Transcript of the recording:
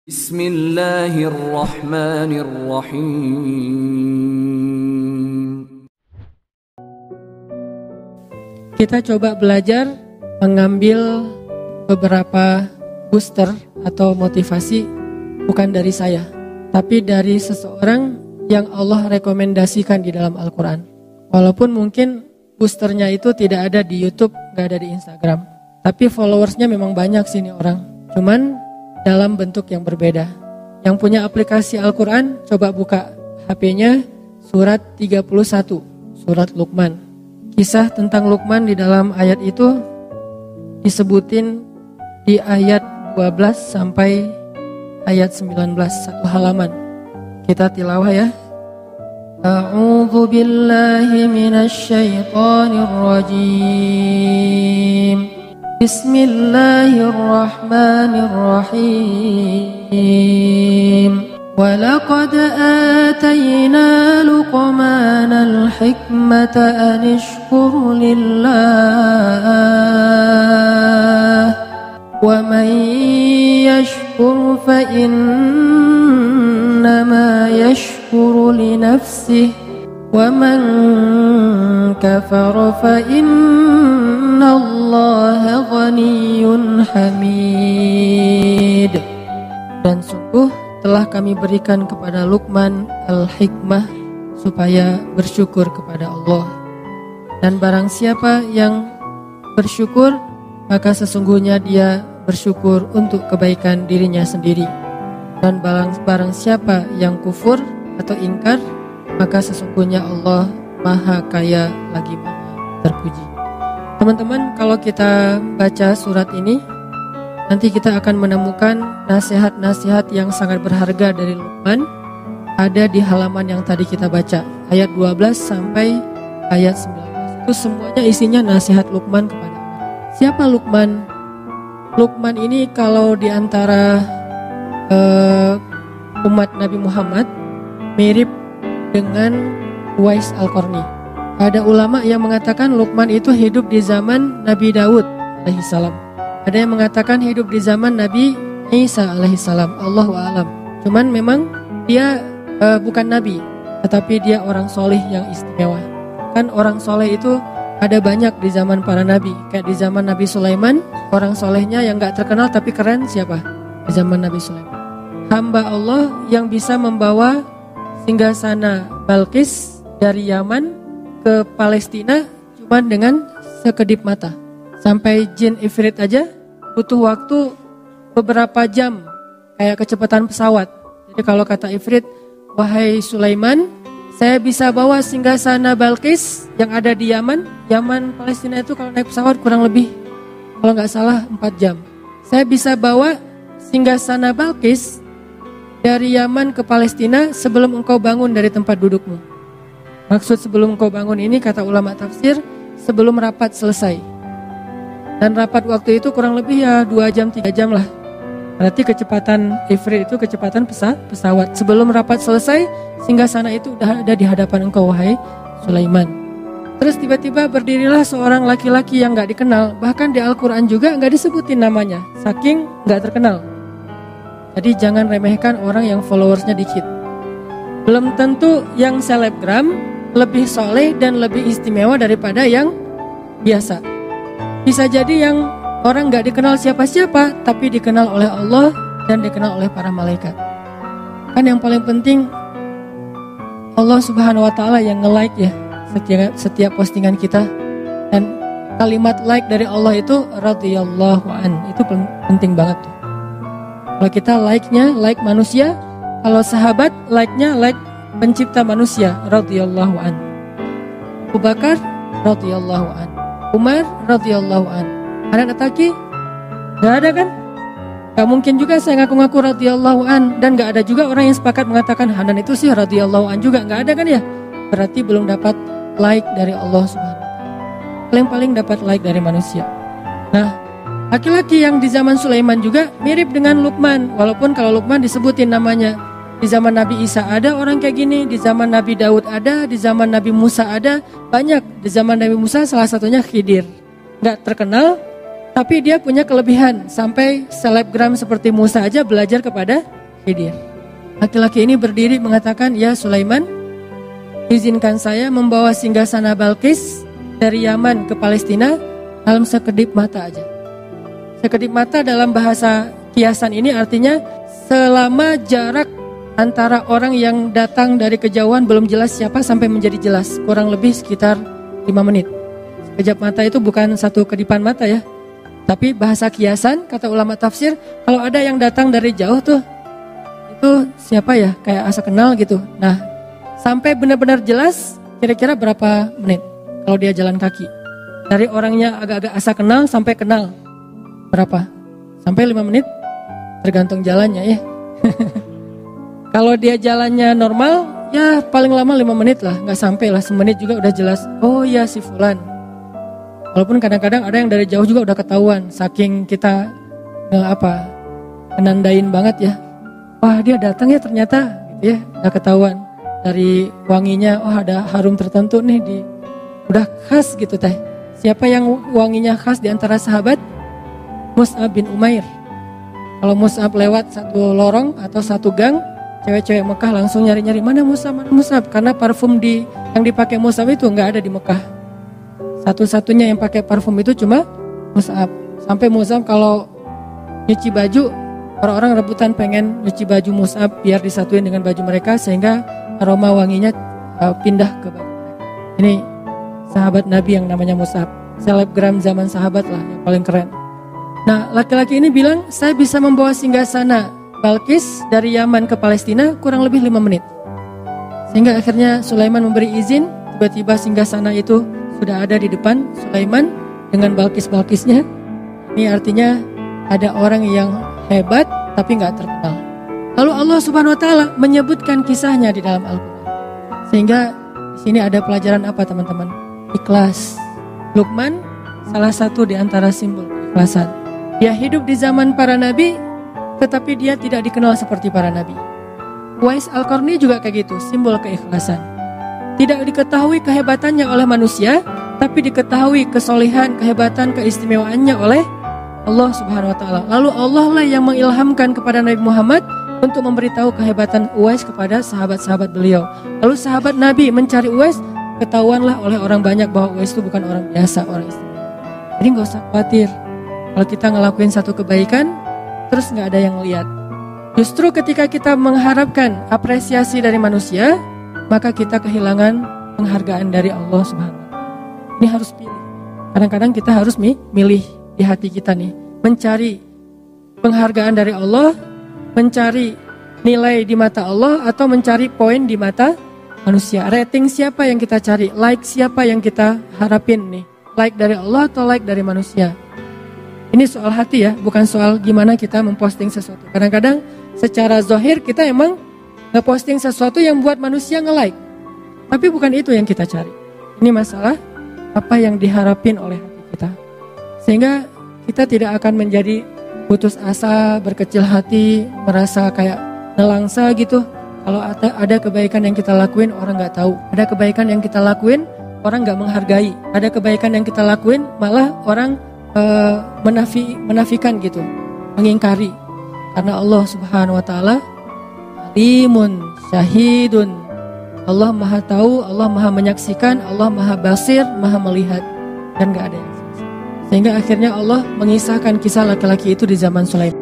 Bismillahirrahmanirrahim. Kita coba belajar mengambil beberapa booster atau motivasi bukan dari saya, tapi dari seseorang yang Allah rekomendasikan di dalam Al-Quran. Walaupun mungkin boosternya itu tidak ada di YouTube, gak ada di Instagram, tapi followersnya memang banyak sini orang. Cuman dalam bentuk yang berbeda. Yang punya aplikasi Al-Quran, coba buka HP-nya surat 31, surat Luqman. Kisah tentang Luqman di dalam ayat itu disebutin di ayat 12 sampai ayat 19, satu halaman. Kita tilawah ya. A'udzu billahi minasy syaithanir rajim. Bismillahirrahmanirrahim. Walaqad atayna Luqmanal hikmata an ishkur lillah wa man yashkur fa innama yashkuru li nafsihi wa man kafara fa innallaha ghaniyyun hamid. Dan sungguh telah kami berikan kepada Luqman al-hikmah supaya bersyukur kepada Allah. Dan barang siapa yang bersyukur, maka sesungguhnya dia bersyukur untuk kebaikan dirinya sendiri. Dan barang siapa yang kufur atau ingkar, maka sesungguhnya Allah Maha Kaya lagi Maha Terpuji. Teman-teman, kalau kita baca surat ini, nanti kita akan menemukan nasihat-nasihat yang sangat berharga dari Luqman. Ada di halaman yang tadi kita baca, ayat 12 sampai ayat 19. Itu semuanya isinya nasihat Luqman kepada anak. Siapa Luqman? Luqman ini kalau di antara umat Nabi Muhammad mirip dengan Uwais Al-Qarni. Ada ulama yang mengatakan Luqman itu hidup di zaman Nabi Daud alaihissalam. Ada yang mengatakan hidup di zaman Nabi Isa alaihissalam. Allahu a'lam. Cuman memang dia bukan nabi, tetapi dia orang soleh yang istimewa. Kan orang soleh itu ada banyak di zaman para nabi. Kayak di zaman Nabi Sulaiman, orang solehnya yang gak terkenal tapi keren siapa? Di zaman Nabi Sulaiman, hamba Allah yang bisa membawa singgasana Balqis dari Yaman ke Palestina cuma dengan sekedip mata. Sampai jin Ifrit aja butuh waktu beberapa jam, kayak kecepatan pesawat. Jadi kalau kata Ifrit, wahai Sulaiman, saya bisa bawa singgasana Balqis yang ada di Yaman. Yaman Palestina itu kalau naik pesawat kurang lebih, kalau nggak salah 4 jam. Saya bisa bawa singgasana Balqis dari Yaman ke Palestina sebelum engkau bangun dari tempat dudukmu. Maksud sebelum engkau bangun ini, kata ulama tafsir, sebelum rapat selesai. Dan rapat waktu itu kurang lebih ya 2 jam 3 jam lah. Berarti kecepatan Ifrit itu kecepatan pesawat. Sebelum rapat selesai, singgasana itu udah ada di hadapan engkau, wahai Sulaiman. Terus tiba-tiba berdirilah seorang laki-laki yang gak dikenal. Bahkan di Al-Quran juga gak disebutin namanya, saking gak terkenal. Jadi jangan remehkan orang yang followersnya dikit. Belum tentu yang selebgram lebih soleh dan lebih istimewa daripada yang biasa. Bisa jadi yang orang gak dikenal siapa-siapa, tapi dikenal oleh Allah dan dikenal oleh para malaikat. Kan yang paling penting Allah subhanahu wa ta'ala yang nge-like ya setiap postingan kita. Dan kalimat like dari Allah itu radhiyallahu an, itu penting banget tuh. Kalau kita like-nya like manusia, kalau sahabat like-nya like pencipta manusia radhiyallahu an. Abu Bakar radhiyallahu an, Umar radhiyallahu an. Anak Ataki gak ada kan? Gak mungkin juga saya ngaku-ngaku radhiyallahu an. Dan gak ada juga orang yang sepakat mengatakan Hanan itu sih radhiyallahu an juga. Gak ada kan ya? Berarti belum dapat like dari Allah subhanahu wa ta'ala. Paling dapat like dari manusia. Nah, laki-laki yang di zaman Sulaiman juga mirip dengan Luqman. Walaupun kalau Luqman disebutin namanya. Di zaman Nabi Isa ada orang kayak gini, di zaman Nabi Daud ada, di zaman Nabi Musa ada, banyak. Di zaman Nabi Musa salah satunya Khidir. Gak terkenal, tapi dia punya kelebihan. Sampai selebgram seperti Musa aja belajar kepada Khidir. Laki-laki ini berdiri mengatakan, "Ya Sulaiman, izinkan saya membawa singgasana Balqis dari Yaman ke Palestina dalam sekedip mata aja." Sekedip mata dalam bahasa kiasan ini artinya selama jarak antara orang yang datang dari kejauhan belum jelas siapa sampai menjadi jelas, kurang lebih sekitar 5 menit. Sekejap mata itu bukan satu kedipan mata ya. Tapi bahasa kiasan, kata ulama tafsir, kalau ada yang datang dari jauh tuh, itu siapa ya, kayak asa kenal gitu. Nah, sampai benar-benar jelas kira-kira berapa menit kalau dia jalan kaki. Dari orangnya agak-agak asa kenal sampai kenal, berapa? Sampai 5 menit, tergantung jalannya ya. Kalau dia jalannya normal, ya paling lama 5 menit lah, nggak sampai lah, semenit juga udah jelas. Oh iya si fulan. Walaupun kadang-kadang ada yang dari jauh juga udah ketahuan, saking kita menandain banget ya. Wah dia datang ya ternyata, gitu ya, udah ketahuan dari wanginya. Oh ada harum tertentu nih udah khas gitu teh. Siapa yang wanginya khas di antara sahabat? Mus'ab bin Umair. Kalau Mus'ab lewat satu lorong atau satu gang, cewek-cewek Mekah langsung nyari-nyari mana Mus'ab, karena parfum yang dipakai Mus'ab itu nggak ada di Mekah. Satu-satunya yang pakai parfum itu cuma Mus'ab. Sampai Mus'ab kalau nyuci baju, orang-orang rebutan pengen nyuci baju Mus'ab biar disatuin dengan baju mereka sehingga aroma wanginya pindah ke baju mereka. Ini sahabat Nabi yang namanya Mus'ab, selebgram zaman sahabat lah yang paling keren. Nah laki-laki ini bilang, saya bisa membawa singgasana Balqis dari Yaman ke Palestina kurang lebih 5 menit. Sehingga akhirnya Sulaiman memberi izin, tiba-tiba singgasana itu sudah ada di depan Sulaiman dengan Balqis-Balqisnya. Ini artinya ada orang yang hebat tapi nggak terkenal. Lalu Allah Subhanahu Wa Taala menyebutkan kisahnya di dalam Al-Quran. Sehingga di sini ada pelajaran apa teman-teman? Ikhlas. Luqman salah satu di antara simbol keikhlasan. Dia hidup di zaman para nabi, tetapi dia tidak dikenal seperti para nabi. Uwais Al-Qarni juga kayak gitu, simbol keikhlasan. Tidak diketahui kehebatannya oleh manusia, tapi diketahui kesolehan, kehebatan, keistimewaannya oleh Allah Subhanahu Wa Taala. Lalu Allah lah yang mengilhamkan kepada Nabi Muhammad untuk memberitahu kehebatan Uwais kepada sahabat-sahabat beliau. Lalu sahabat Nabi mencari Uwais, ketahuanlah oleh orang banyak bahwa Uwais itu bukan orang biasa, orang istimewa. Jadi nggak usah khawatir. Kalau kita ngelakuin satu kebaikan, terus nggak ada yang lihat. Justru ketika kita mengharapkan apresiasi dari manusia, maka kita kehilangan penghargaan dari Allah Subhanahu Wa Taala. Ini harus pilih. Kadang-kadang kita harus milih di hati kita nih, mencari penghargaan dari Allah, mencari nilai di mata Allah, atau mencari poin di mata manusia. Rating siapa yang kita cari? Like siapa yang kita harapin nih? Like dari Allah atau like dari manusia? Ini soal hati ya, bukan soal gimana kita memposting sesuatu. Kadang-kadang secara zahir kita emang ngeposting sesuatu yang buat manusia nge-like. Tapi bukan itu yang kita cari. Ini masalah apa yang diharapin oleh hati kita. Sehingga kita tidak akan menjadi putus asa, berkecil hati, merasa kayak nelangsa gitu. Kalau ada kebaikan yang kita lakuin, orang gak tahu. Ada kebaikan yang kita lakuin, orang gak menghargai. Ada kebaikan yang kita lakuin, malah orang menafikan gitu, mengingkari. Karena Allah Subhanahu Wa Taala alimun syahidun. Allah maha tahu, Allah maha menyaksikan, Allah maha basir, maha melihat, dan gak ada yang sisa. Sehingga akhirnya Allah mengisahkan kisah laki-laki itu di zaman Sulaiman.